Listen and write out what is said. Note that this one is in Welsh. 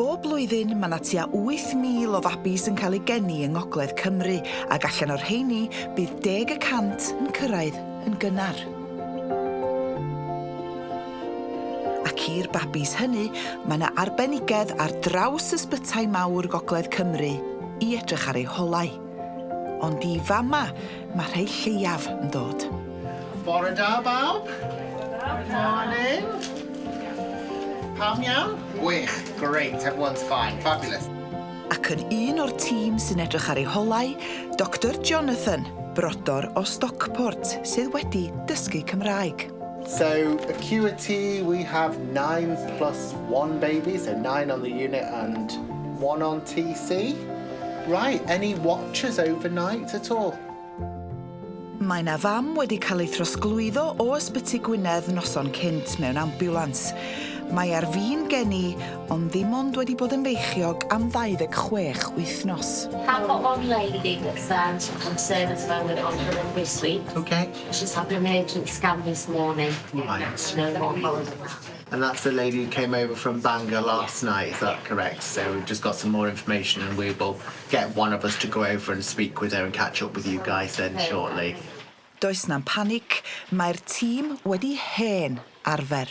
Bob blwyddyn mae 'na tua 8,000 o babis yn cael eu geni yng Ngogledd Cymru ac allan o'r rheini bydd 10% yn cyrraedd yn gynnar. Ac i'r babis hynny, mae 'na arbenigedd ar draws ysbytai mawr Gogledd Cymru i edrych ar eu holau. Ond i fama, mae rhai lleiaf yn dod. Bore da, bawb. Morning. Pam iawn? Gwych, great, everyone's fine, fabulous. Ac yn un o'r tîm sy'n edrych ar eu holau, Dr Jonathan, brodor o Stockport, sydd wedi dysgu Cymraeg. So, acuity, we have 9 plus 1 baby, so 9 on the unit and 1 on TC. Right, any watchers overnight at all? Mae 'na fam wedi cael ei throsglwyddo o Ysbyty Gwynedd noson cynt mewn ambulans. Mae ar fin geni, ond ddim ond wedi bod yn feichiog am 26 wythnos. I've got one lady that's concerned as well with it this week. Okay. She's had an urgent scan this morning. Right. No more following that. And that's the lady who came over from Bangor last night, is that correct? So we've just got some more information and we will get one of us to go over and speak with her and catch up with you guys then shortly. Does na'n panic, mae'r tîm wedi hen arfer.